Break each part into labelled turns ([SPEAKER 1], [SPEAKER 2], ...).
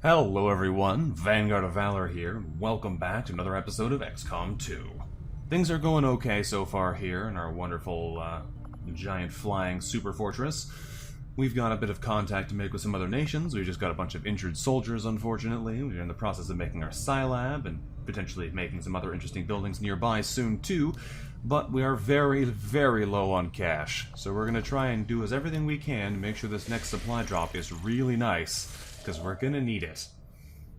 [SPEAKER 1] Hello everyone, VanguardOfValor here, and welcome back to another episode of XCOM 2. Things are going okay so far here in our wonderful, giant flying super fortress. We've got a bit of contact to make with some other nations. We've just got a bunch of injured soldiers, unfortunately. We're in the process of making our Scilab, and potentially making some other interesting buildings nearby soon too. But we are very, very low on cash. So we're going to try and do everything we can to make sure this next supply drop is really nice, because we're going to need it.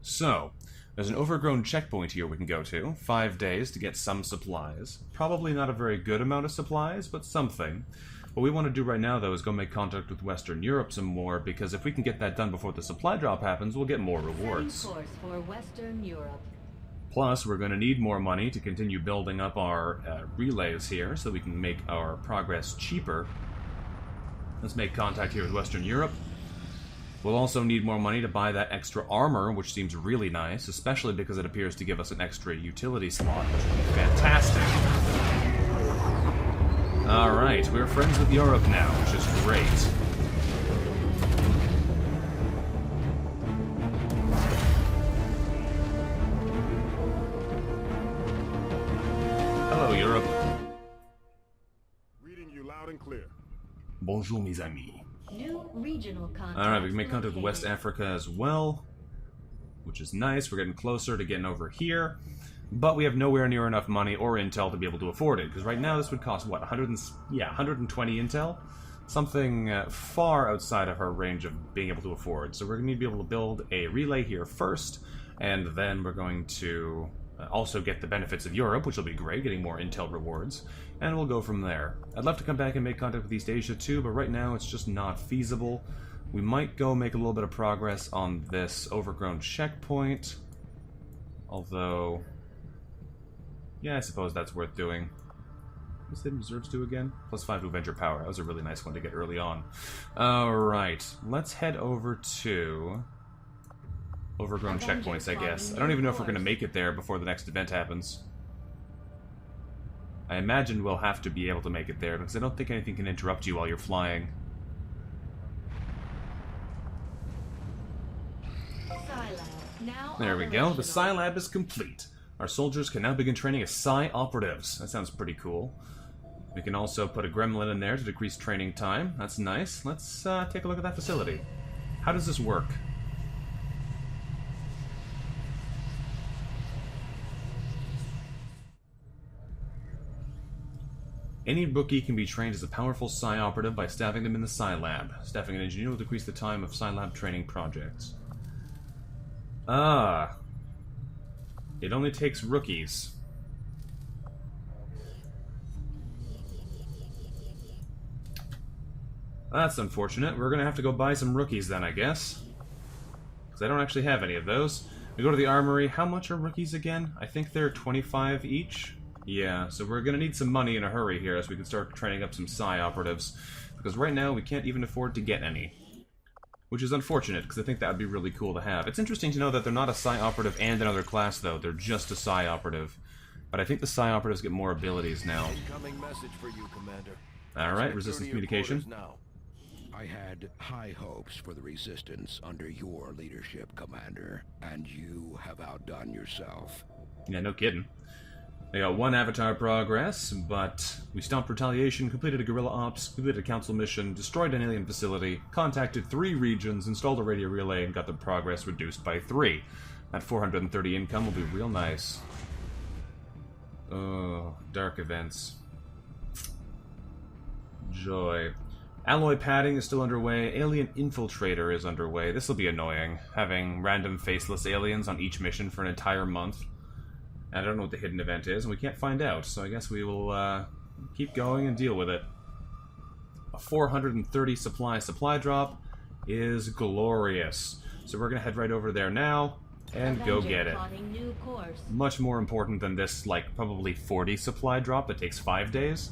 [SPEAKER 1] So, there's an overgrown checkpoint here we can go to. 5 days to get some supplies. Probably not a very good amount of supplies, but something. What we want to do right now, though, is go make contact with Western Europe some more, because if we can get that done before the supply drop happens, we'll get more rewards.
[SPEAKER 2] Course for Western Europe.
[SPEAKER 1] Plus, we're going to need more money to continue building up our relays here, so we can make our progress cheaper. Let's make contact here with Western Europe. We'll also need more money to buy that extra armor, which seems really nice, especially because it appears to give us an extra utility slot, which would be fantastic. Alright, we're friends with Europe now, which is great. Hello, Europe.
[SPEAKER 3] Reading you loud and clear.
[SPEAKER 1] Bonjour, mes amis.
[SPEAKER 2] New regional contact.
[SPEAKER 1] Alright, we can make contact with West Africa as well, which is nice. We're getting closer to getting over here, but we have nowhere near enough money or intel to be able to afford it, because right now this would cost, what, 120 intel? Something far outside of our range of being able to afford. So we're going to need to be able to build a relay here first, and then we're going to also get the benefits of Europe, which will be great, getting more intel rewards, and we'll go from there. I'd love to come back and make contact with East Asia too, but right now it's just not feasible. We might go make a little bit of progress on this overgrown checkpoint, although, yeah, I suppose that's worth doing. What's the reserves do again? +5 to Avenger Power. That was a really nice one to get early on. Alright, let's head over to overgrown checkpoints, I guess. I don't even know if we're going to make it there before the next event happens. I imagine we'll have to be able to make it there, because I don't think anything can interrupt you while you're flying. There we go. The Scilab is complete. Our soldiers can now begin training as Psi operatives. That sounds pretty cool. We can also put a gremlin in there to decrease training time. That's nice. Let's take a look at that facility. How does this work? Any rookie can be trained as a powerful Psi operative by staffing them in the Scilab. Staffing an engineer will decrease the time of Scilab training projects. Ah. It only takes rookies. That's unfortunate. We're gonna have to go buy some rookies then, I guess. Because I don't actually have any of those. We go to the armory. How much are rookies again? I think they're 25 each. Yeah, so we're gonna need some money in a hurry here as we can start training up some Psi operatives. Because right now we can't even afford to get any. Which is unfortunate, because I think that would be really cool to have. It's interesting to know that they're not a Psi operative and another class, though. They're just a Psi operative. But I think the Psi operatives get more abilities now.
[SPEAKER 4] Incoming message for you, Commander.
[SPEAKER 1] Alright, resistance communication.
[SPEAKER 4] Now. I had high hopes for the Resistance under your leadership, Commander, and you have outdone yourself.
[SPEAKER 1] Yeah, no kidding. They got 1 avatar progress, but we stopped retaliation, completed a guerrilla ops, completed a council mission, destroyed an alien facility, contacted 3 regions, installed a radio relay, and got the progress reduced by 3. That 430 income will be real nice. Oh, dark events. Joy. Alloy padding is still underway. Alien infiltrator is underway. This will be annoying, having random faceless aliens on each mission for an entire month. I don't know what the hidden event is, and we can't find out, so I guess we will keep going and deal with it. A 430 supply drop is glorious. So we're going to head right over there now and go get it. Much more important than this, like, probably 40 supply drop that takes 5 days.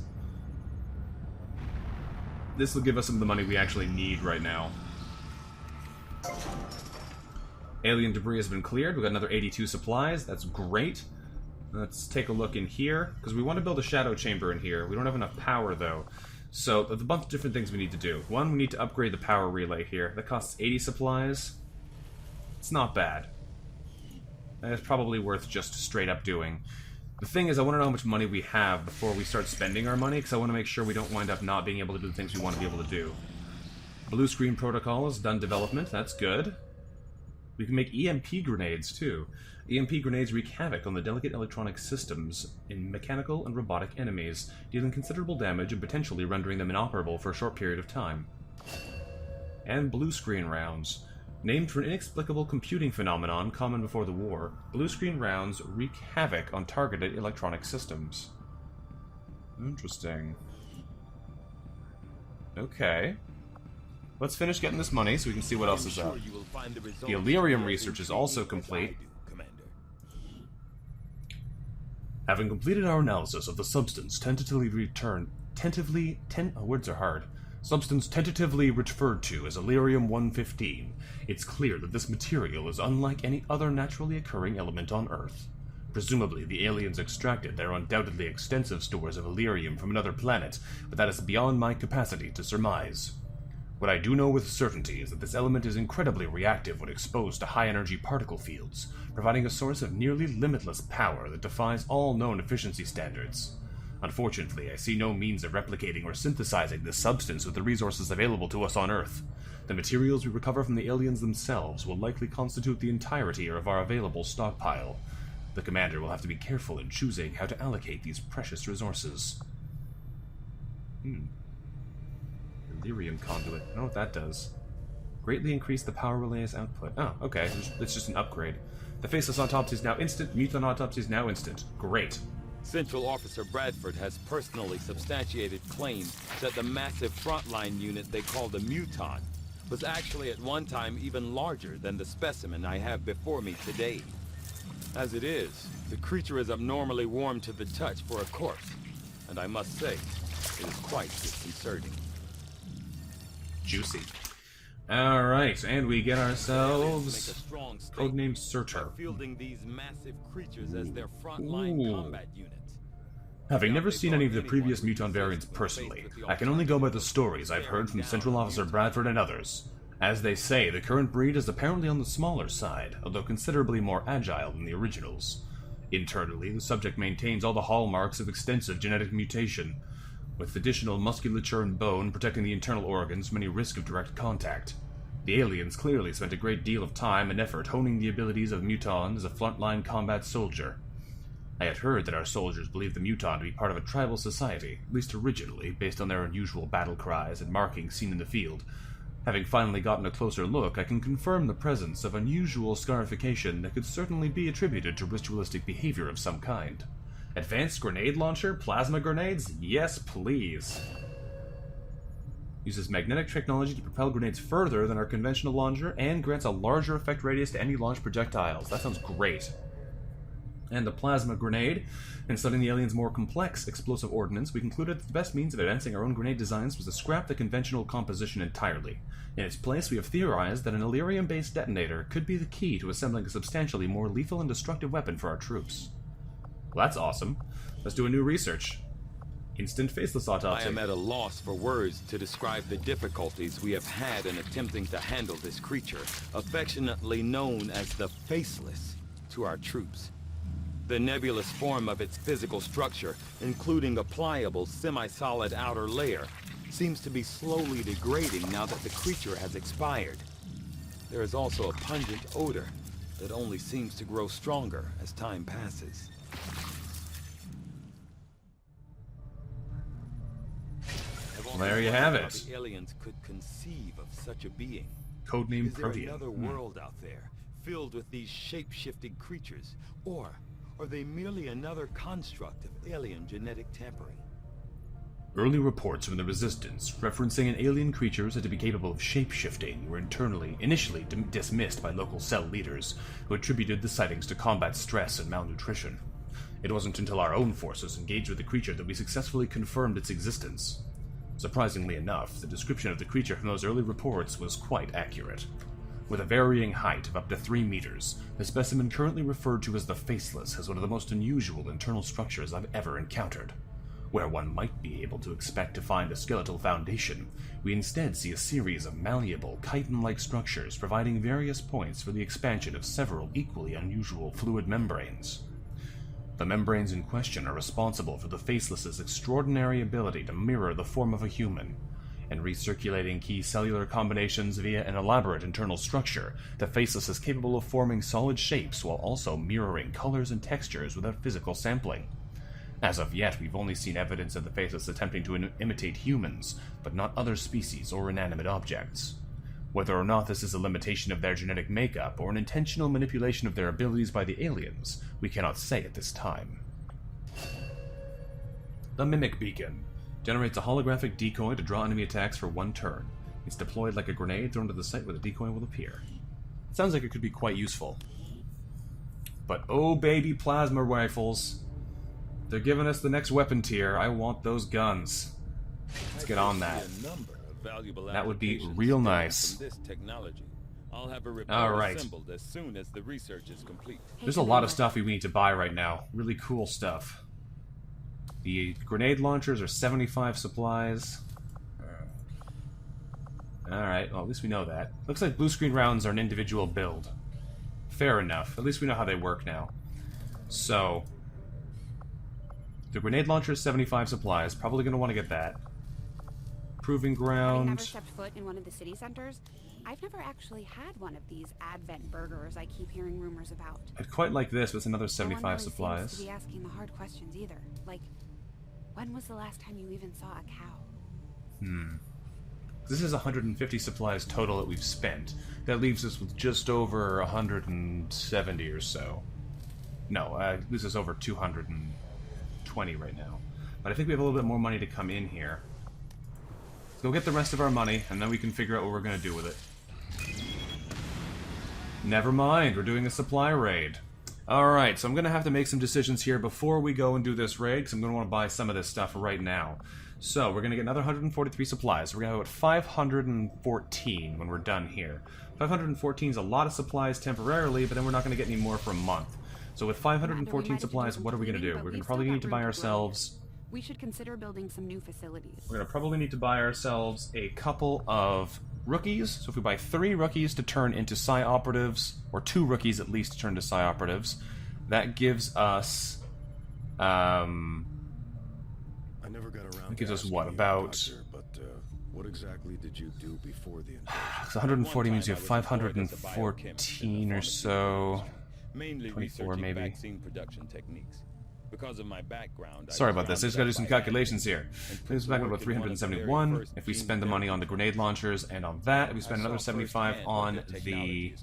[SPEAKER 1] This will give us some of the money we actually need right now. Alien debris has been cleared. We've got another 82 supplies. That's great. Let's take a look in here, because we want to build a shadow chamber in here. We don't have enough power, though. So, there's a bunch of different things we need to do. One, we need to upgrade the power relay here. That costs 80 supplies. It's not bad. And it's probably worth just straight up doing. The thing is, I want to know how much money we have before we start spending our money, because I want to make sure we don't wind up not being able to do the things we want to be able to do. Blue screen protocol has done development, that's good. We can make EMP grenades, too. EMP grenades wreak havoc on the delicate electronic systems in mechanical and robotic enemies, dealing considerable damage and potentially rendering them inoperable for a short period of time. And blue screen rounds. Named for an inexplicable computing phenomenon common before the war, blue screen rounds wreak havoc on targeted electronic systems. Interesting. Okay. Let's finish getting this money so we can see what else is up. The Illyrium research is also complete. Having completed our analysis of the substance tentatively referred to as Illyrium-115, it's clear that this material is unlike any other naturally occurring element on Earth. Presumably, the aliens extracted their undoubtedly extensive stores of Illyrium from another planet, but that is beyond my capacity to surmise. What I do know with certainty is that this element is incredibly reactive when exposed to high-energy particle fields, providing a source of nearly limitless power that defies all known efficiency standards. Unfortunately, I see no means of replicating or synthesizing this substance with the resources available to us on Earth. The materials we recover from the aliens themselves will likely constitute the entirety of our available stockpile. The commander will have to be careful in choosing how to allocate these precious resources. Illyrium conduit. I don't know what that does. Greatly increase the power relay's output. Oh, okay. It's just an upgrade. The faceless autopsy is now instant. Mutant autopsy is now instant. Great.
[SPEAKER 3] Central Officer Bradford has personally substantiated claims that the massive frontline unit they call the Muton was actually at one time even larger than the specimen I have before me today. As it is, the creature is abnormally warm to the touch for a corpse, and I must say, it is quite disconcerting.
[SPEAKER 1] Juicy. Alright, and we get ourselves codename Searcher.
[SPEAKER 3] Fielding these massive creatures as their frontline combat units.
[SPEAKER 1] Having never seen any of the previous Muton variants personally, I can only go by the stories I've heard from Central Officer Bradford and others. As they say, the current breed is apparently on the smaller side, although considerably more agile than the originals. Internally, the subject maintains all the hallmarks of extensive genetic mutation, with additional musculature and bone protecting the internal organs from any risk of direct contact. The aliens clearly spent a great deal of time and effort honing the abilities of Muton as a frontline combat soldier. I had heard that our soldiers believed the Muton to be part of a tribal society, at least originally, based on their unusual battle cries and markings seen in the field. Having finally gotten a closer look, I can confirm the presence of unusual scarification that could certainly be attributed to ritualistic behavior of some kind. Advanced grenade launcher? Plasma grenades? Yes, please. Uses magnetic technology to propel grenades further than our conventional launcher and grants a larger effect radius to any launched projectiles. That sounds great. And the plasma grenade. In studying the aliens' more complex explosive ordnance, we concluded that the best means of advancing our own grenade designs was to scrap the conventional composition entirely. In its place, we have theorized that an Illyrium-based detonator could be the key to assembling a substantially more lethal and destructive weapon for our troops. Well, that's awesome. Let's do a new research. Instant faceless autopsy.
[SPEAKER 3] I am at a loss for words to describe the difficulties we have had in attempting to handle this creature, affectionately known as the Faceless, to our troops. The nebulous form of its physical structure, including a pliable, semi-solid outer layer, seems to be slowly degrading now that the creature has expired. There is also a pungent odor that only seems to grow stronger as time passes.
[SPEAKER 1] There you have it.
[SPEAKER 3] The aliens could conceive of such a being.
[SPEAKER 1] Codename
[SPEAKER 3] Is there
[SPEAKER 1] Protean.
[SPEAKER 3] another world out there, filled with these shape-shifting creatures? Or are they merely another construct of alien genetic tampering?
[SPEAKER 1] Early reports from the Resistance, referencing an alien creature said to be capable of shape-shifting, were initially dismissed by local cell leaders, who attributed the sightings to combat stress and malnutrition. It wasn't until our own forces engaged with the creature that we successfully confirmed its existence. Surprisingly enough, the description of the creature from those early reports was quite accurate. With a varying height of up to 3 meters, the specimen currently referred to as the Faceless has one of the most unusual internal structures I've ever encountered. Where one might be able to expect to find a skeletal foundation, we instead see a series of malleable, chitin-like structures providing various points for the expansion of several equally unusual fluid membranes. The membranes in question are responsible for the Faceless's extraordinary ability to mirror the form of a human, and recirculating key cellular combinations via an elaborate internal structure, the Faceless is capable of forming solid shapes while also mirroring colors and textures without physical sampling. As of yet, we've only seen evidence of the Faceless attempting to imitate humans, but not other species or inanimate objects. Whether or not this is a limitation of their genetic makeup or an intentional manipulation of their abilities by the aliens, we cannot say at this time. The Mimic Beacon generates a holographic decoy to draw enemy attacks for 1 turn. It's deployed like a grenade thrown to the site where the decoy will appear. It sounds like it could be quite useful. But oh baby, plasma rifles. They're giving us the next weapon tier. I want those guns. Let's get on that. That would be real nice. Alright.
[SPEAKER 3] As soon as the research is complete.
[SPEAKER 1] There's a lot of stuff we need to buy right now. Really cool stuff. The grenade launchers are 75 supplies. Alright, well at least we know that. Looks like blue screen rounds are an individual build. Fair enough. At least we know how they work now. So, the grenade launcher is 75 supplies. Probably going to want to get that. Proving ground.
[SPEAKER 5] I've never stepped foot in one of the city centers. I've never actually had one of these Advent burgers I keep hearing rumors about.
[SPEAKER 1] I'd quite like this, but it's another 75
[SPEAKER 5] no one really
[SPEAKER 1] supplies.
[SPEAKER 5] seems to be asking the hard questions either. Like, when was the last time you even saw a cow?
[SPEAKER 1] This is 150 supplies total that we've spent. That leaves us with just over 170 or so. No, leaves us over 220 right now. But I think we have a little bit more money to come in here. Let's go get the rest of our money, and then we can figure out what we're going to do with it. Never mind, we're doing a supply raid. Alright, so I'm going to have to make some decisions here before we go and do this raid, because I'm going to want to buy some of this stuff right now. So, we're going to get another 143 supplies. We're going to have about 514 when we're done here. 514 is a lot of supplies temporarily, but then we're not going to get any more for a month. So with 514 supplies, what are we going to do? We're going to probably need to buy ourselves...
[SPEAKER 5] We should consider building some new facilities.
[SPEAKER 1] We're going to probably need to buy ourselves a couple of rookies. So if we buy 3 rookies to turn into Psi Operatives, or 2 rookies at least to turn to Psi Operatives, that gives us...
[SPEAKER 6] I never got around
[SPEAKER 1] that gives
[SPEAKER 6] to
[SPEAKER 1] us
[SPEAKER 6] asking
[SPEAKER 1] what,
[SPEAKER 6] you,
[SPEAKER 1] about...
[SPEAKER 6] Doctor, but what exactly did you do before the invasion?
[SPEAKER 1] So 140 means you have 514 or so...
[SPEAKER 3] Mainly
[SPEAKER 1] 24 maybe.
[SPEAKER 3] Vaccine production techniques. Because of my background,
[SPEAKER 1] Sorry about this, I just gotta do some calculations here. This is back about 371. If we spend the money on the grenade launchers and on that, if we spend another 75 on the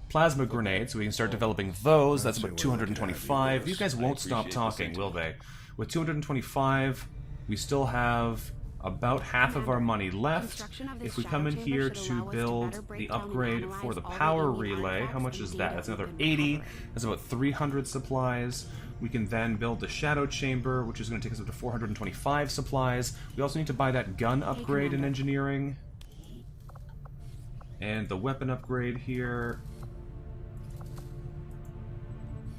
[SPEAKER 1] plasma grenades, so we can start developing those, that's about 225. These guys won't stop talking, will they? With 225, we still have about half of our money left. If we come in here to build the upgrade for the power relay, how much is that? That's another 80. That's about 300 supplies. We can then build the shadow chamber, which is going to take us up to 425 supplies. We also need to buy that gun upgrade in engineering. And the weapon upgrade here.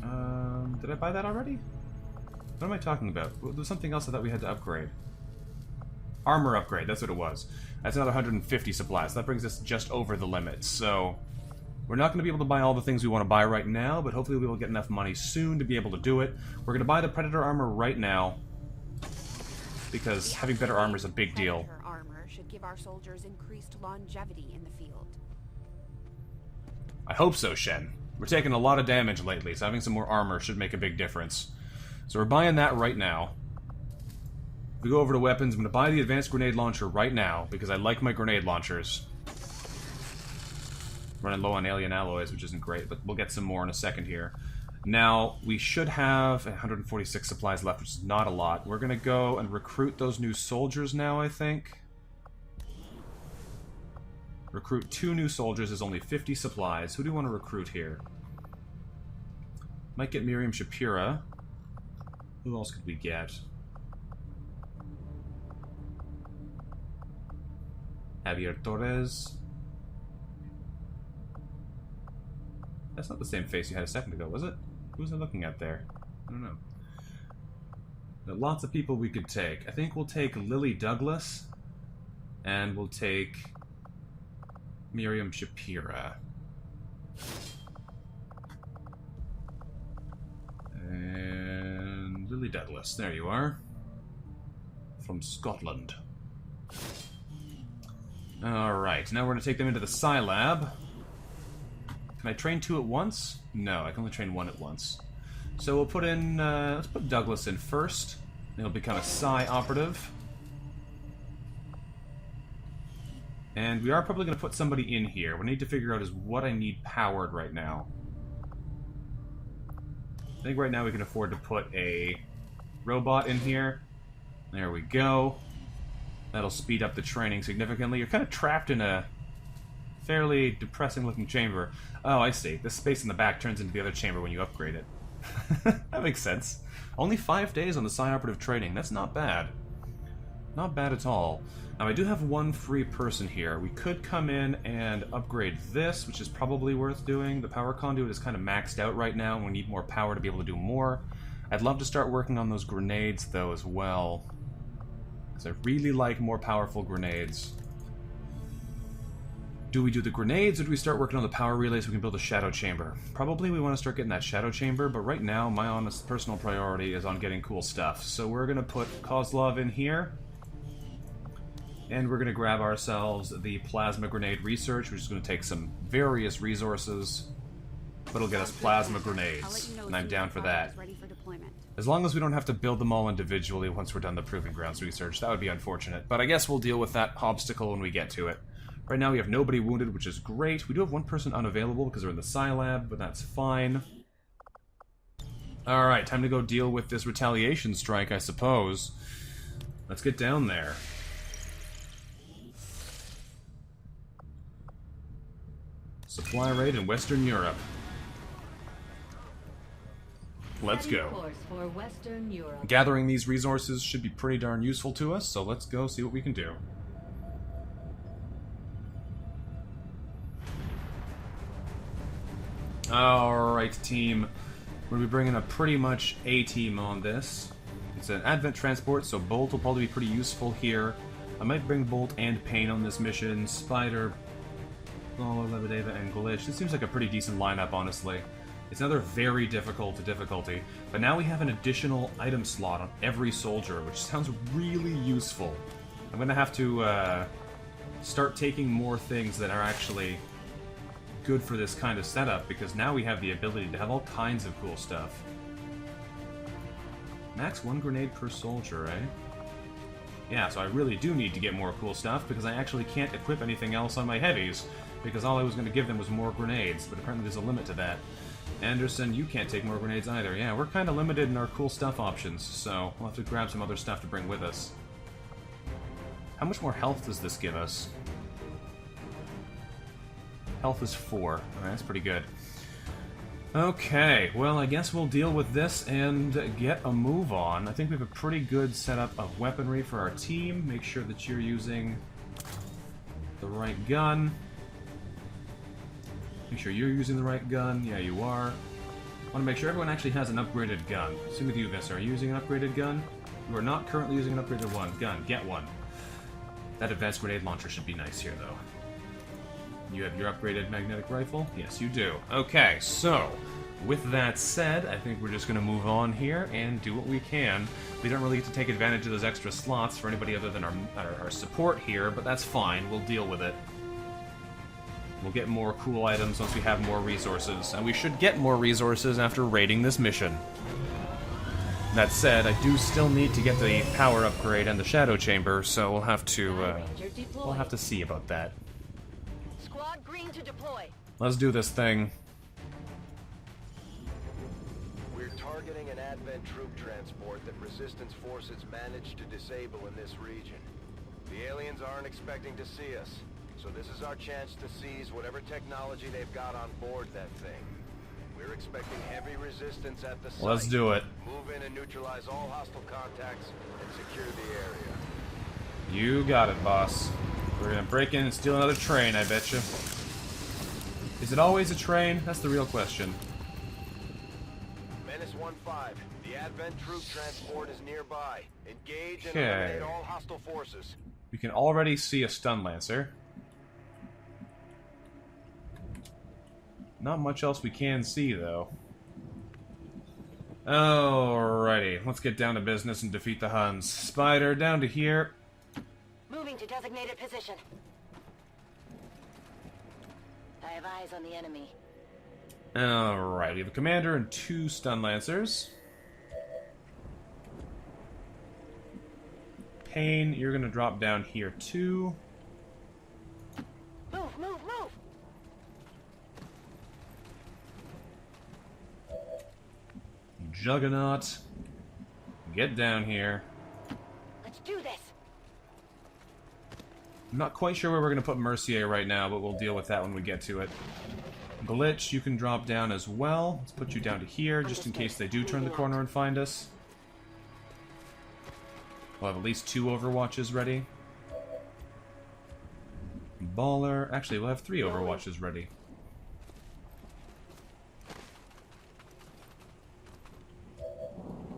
[SPEAKER 1] Did I buy that already? What am I talking about? There's something else I thought we had to upgrade. Armor upgrade, that's what it was. That's another 150 supplies. That brings us just over the limit. So, we're not going to be able to buy all the things we want to buy right now, but hopefully we will get enough money soon to be able to do it. We're going to buy the Predator armor right now, because having better armor is a big deal.
[SPEAKER 5] Predator armor should give our soldiers increased longevity in the field.
[SPEAKER 1] I hope so, Shen. We're taking a lot of damage lately, so having some more armor should make a big difference. So we're buying that right now. If we go over to weapons, I'm going to buy the advanced grenade launcher right now, because I like my grenade launchers. Running low on alien alloys, which isn't great, but we'll get some more in a second here. Now, we should have 146 supplies left, which is not a lot. We're going to go and recruit those new soldiers now, I think. Recruit 2 new soldiers is only 50 supplies. Who do we want to recruit here? Might get Miriam Shapira. Who else could we get? Javier Torres. That's not the same face you had a second ago, was it? Who was I looking at there? I don't know. There are lots of people we could take. I think we'll take Lily Douglas, and we'll take Miriam Shapira. And Lily Douglas, there you are. From Scotland. Alright, now we're going to take them into the Psi Lab. Can I train 2 at once? No, I can only train 1 at once. So we'll put in, let's put Douglas in first. Then he'll become a Psi operative. And we are probably going to put somebody in here. What I need to figure out is what I need powered right now. I think right now we can afford to put a robot in here. There we go. That'll speed up the training significantly. You're kind of trapped in a fairly depressing-looking chamber. Oh, I see. This space in the back turns into the other chamber when you upgrade it. That makes sense. Only 5 days on the Psi Operative training. That's not bad. Not bad at all. Now, I do have one free person here. We could come in and upgrade this, which is probably worth doing. The power conduit is kind of maxed out right now, and we need more power to be able to do more. I'd love to start working on those grenades, though, as well. Because I really like more powerful grenades. Do we do the grenades, or do we start working on the power relay so we can build a shadow chamber? Probably we want to start getting that shadow chamber, but right now my honest personal priority is on getting cool stuff. So we're going to put Kozlov in here. And we're going to grab ourselves the plasma grenade research, which is going to take some various resources, but it'll get us plasma grenades, and I'm down for that. As long as we don't have to build them all individually once we're done the Proving Grounds research, that would be unfortunate. But I guess we'll deal with that obstacle when we get to it. Right now we have nobody wounded, which is great. We do have one person unavailable because they're in the Psi Lab, but that's fine. Alright, time to go deal with this retaliation strike, I suppose. Let's get down there. Supply raid in Western Europe. Let's go.
[SPEAKER 2] Course for Western Europe.
[SPEAKER 1] Gathering these resources should be pretty darn useful to us, so let's go see what we can do. Alright, team. We're going to be bringing a pretty much A-team on this. It's an Advent transport, so Bolt will probably be pretty useful here. I might bring Bolt and Pain on this mission. Spider, Lawler, Lebedeva, and Glitch. This seems like a pretty decent lineup, honestly. It's another very difficult difficulty, but now we have an additional item slot on every soldier, which sounds really useful. I'm going to have to start taking more things that are actually good for this kind of setup, because now we have the ability to have all kinds of cool stuff. Max 1 grenade per soldier, eh? Yeah, so I really do need to get more cool stuff, because I actually can't equip anything else on my heavies, because all I was going to give them was more grenades, but apparently there's a limit to that. Anderson, you can't take more grenades either. Yeah, we're kind of limited in our cool stuff options, so we'll have to grab some other stuff to bring with us. How much more health does this give us? Health is 4. Alright, that's pretty good. Okay, well, I guess we'll deal with this and get a move on. I think we have a pretty good setup of weaponry for our team. Make sure that you're using the right gun. Make sure you're using the right gun. Yeah, you are. I want to make sure everyone actually has an upgraded gun. Same with you, Visser. Are you using an upgraded gun? You are not currently using an upgraded gun. Get one. That advanced grenade launcher should be nice here, though. You have your upgraded magnetic rifle? Yes, you do. Okay, so, with that said, I think we're just going to move on here and do what we can. We don't really get to take advantage of those extra slots for anybody other than our support here, but that's fine. We'll deal with it. We'll get more cool items once we have more resources, and we should get more resources after raiding this mission. That said, I do still need to get the power upgrade and the shadow chamber, so we'll have to see about that.
[SPEAKER 2] Squad green to deploy.
[SPEAKER 1] Let's do this thing.
[SPEAKER 7] We're targeting an Advent troop transport that Resistance forces managed to disable in this region. The aliens aren't expecting to see us, so this is our chance to seize whatever technology they've got on board that thing. We're expecting heavy resistance at the site.
[SPEAKER 1] Let's do it.
[SPEAKER 7] Move in and neutralize all hostile contacts and secure the area.
[SPEAKER 1] You got it, boss. We're gonna break in and steal another train, I betcha. Is it always a train? That's the real question.
[SPEAKER 7] Menace 1-5. The Advent troop transport is nearby. Engage and
[SPEAKER 1] Okay.
[SPEAKER 7] eliminate all hostile forces.
[SPEAKER 1] We can already see a stun lancer. Not much else we can see, though. Alrighty, let's get down to business and defeat the Huns. Spider, down to here.
[SPEAKER 2] Moving to designated position. I have eyes on the enemy.
[SPEAKER 1] Alright, we have a commander and 2 stun lancers. Pain, you're gonna drop down here too.
[SPEAKER 2] Move, move, move!
[SPEAKER 1] Juggernaut, get down here.
[SPEAKER 2] Let's do this!
[SPEAKER 1] I'm not quite sure where we're gonna put Mercier right now, but we'll deal with that when we get to it. Glitch, you can drop down as well. Let's put you down to here, just in case they do turn the corner and find us. We'll have at least 2 overwatches ready. Baller, actually we'll have 3 overwatches ready.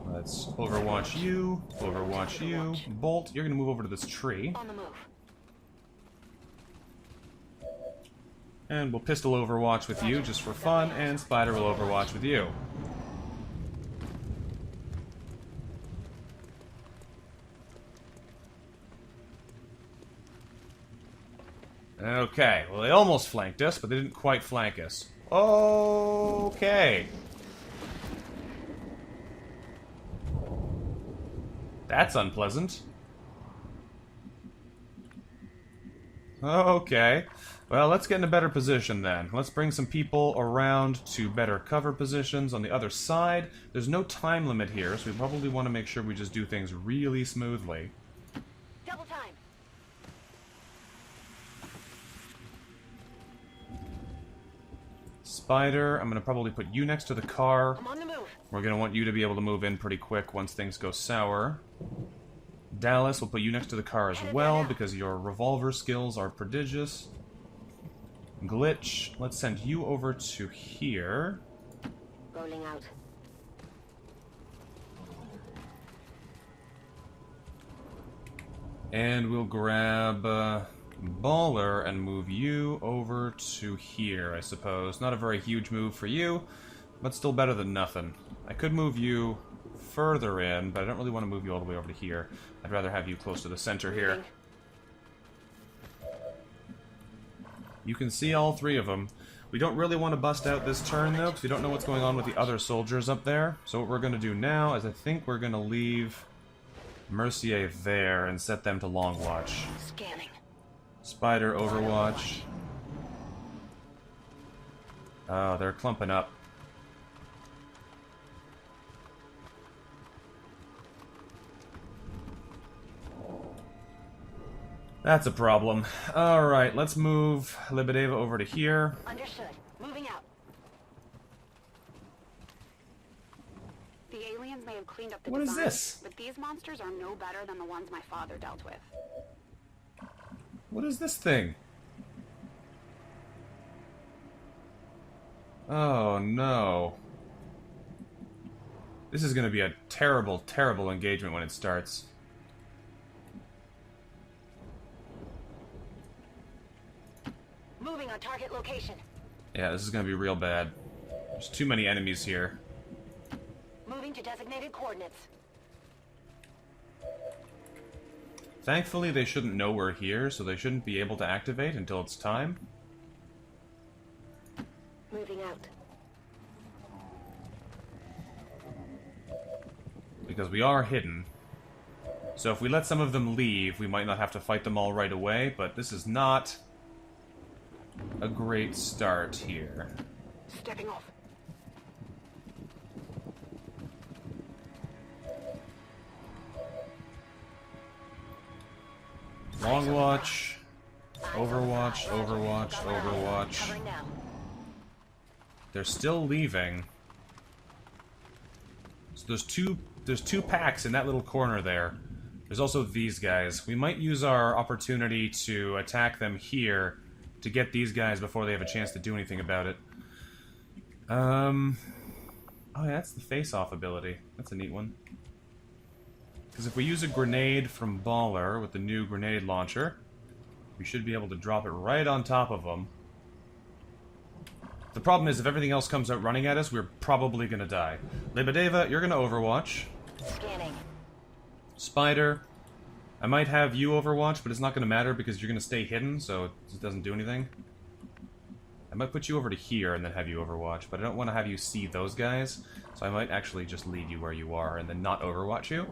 [SPEAKER 1] Let's overwatch you, overwatch you. Bolt, you're gonna move over to this tree.
[SPEAKER 2] On the move.
[SPEAKER 1] And we'll pistol overwatch with you just for fun, and Spider will overwatch with you. Okay, well they almost flanked us, but they didn't quite flank us. Okay. That's unpleasant. Okay. Well, let's get in a better position then. Let's bring some people around to better cover positions on the other side. There's no time limit here, so we probably want to make sure we just do things really smoothly.
[SPEAKER 2] Double time!
[SPEAKER 1] Spider, I'm going to probably put you next to the car.
[SPEAKER 2] I'm on the move!
[SPEAKER 1] We're going to want you to be able to move in pretty quick once things go sour. Dallas, we'll put you next to the car as well, because your revolver skills are prodigious. Glitch, let's send you over to here.
[SPEAKER 2] Rolling out.
[SPEAKER 1] And we'll grab Baller and move you over to here, I suppose. Not a very huge move for you, but still better than nothing. I could move you further in, but I don't really want to move you all the way over to here. I'd rather have you close to the center here. You can see all 3 of them. We don't really want to bust out this turn, though, because we don't know what's going on with the other soldiers up there. So what we're going to do now is I think we're going to leave Mercier there and set them to long watch.
[SPEAKER 2] Scanning.
[SPEAKER 1] Spider overwatch. Oh, they're clumping up. That's a problem. Alright, let's move Libideva over to here.
[SPEAKER 2] Understood. Moving out.
[SPEAKER 5] The aliens may have cleaned up the
[SPEAKER 1] What is
[SPEAKER 5] design,
[SPEAKER 1] this?
[SPEAKER 5] but these monsters are no better than the ones my father dealt with.
[SPEAKER 1] What is this thing? Oh no. This is going to be a terrible, terrible engagement when it starts.
[SPEAKER 2] Moving on target location.
[SPEAKER 1] Yeah, this is going to be real bad. There's too many enemies here.
[SPEAKER 2] Moving to designated coordinates.
[SPEAKER 1] Thankfully, they shouldn't know we're here, so they shouldn't be able to activate until it's time.
[SPEAKER 2] Moving out.
[SPEAKER 1] Because we are hidden. So if we let some of them leave, we might not have to fight them all right away, but this is not a great start here.
[SPEAKER 2] Stepping off.
[SPEAKER 1] Long watch, overwatch, overwatch, overwatch.
[SPEAKER 2] Covering now.
[SPEAKER 1] They're still leaving. So there's two packs in that little corner there. There's also these guys. We might use our opportunity to attack them here to get these guys before they have a chance to do anything about it. Oh, yeah, that's the face-off ability. That's a neat one. Because if we use a grenade from Valor with the new grenade launcher, we should be able to drop it right on top of them. The problem is, if everything else comes out running at us, we're probably going to die. Lebedeva, you're going to Overwatch.
[SPEAKER 2] Scanning.
[SPEAKER 1] Spider, I might have you Overwatch, but it's not going to matter because you're going to stay hidden, so it doesn't do anything. I might put you over to here and then have you Overwatch, but I don't want to have you see those guys, so I might actually just leave you where you are and then not Overwatch you.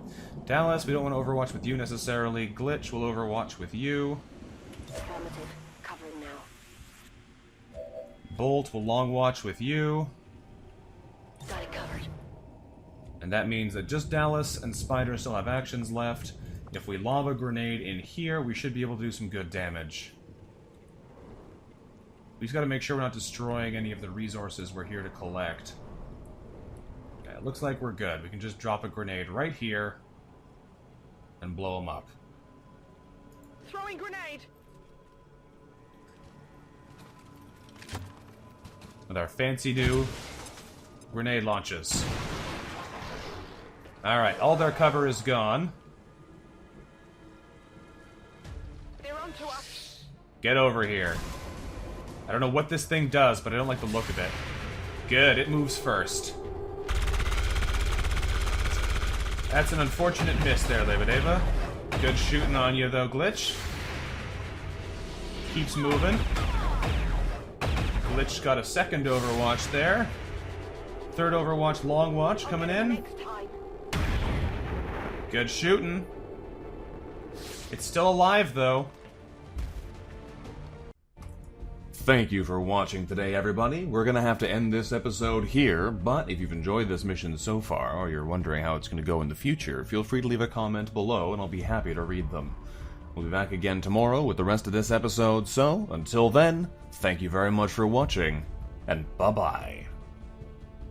[SPEAKER 1] Dallas, we don't want to Overwatch with you necessarily. Glitch will Overwatch with you.
[SPEAKER 2] Affirmative. Covering now.
[SPEAKER 1] Bolt will Long Watch with you.
[SPEAKER 2] Got it covered.
[SPEAKER 1] And that means that just Dallas and Spider still have actions left. If we lob a grenade in here, we should be able to do some good damage. We just gotta make sure we're not destroying any of the resources we're here to collect. Okay, it looks like we're good. We can just drop a grenade right here and blow them up.
[SPEAKER 2] Throwing grenade!
[SPEAKER 1] With our fancy new grenade launches. Alright, all their cover is gone.
[SPEAKER 2] They're onto us.
[SPEAKER 1] Get over here. I don't know what this thing does, but I don't like the look of it. Good, it moves first. That's an unfortunate miss there, Lebedeva. Good shooting on you, though, Glitch. Keeps moving. Glitch got a second Overwatch there. Third Overwatch, Long Watch coming in.
[SPEAKER 2] Next time.
[SPEAKER 1] Good shooting. It's still alive, though. Thank you for watching today, everybody. We're gonna have to end this episode here, but if you've enjoyed this mission so far, or you're wondering how it's gonna go in the future, feel free to leave a comment below and I'll be happy to read them. We'll be back again tomorrow with the rest of this episode, so until then, thank you very much for watching, and bye-bye.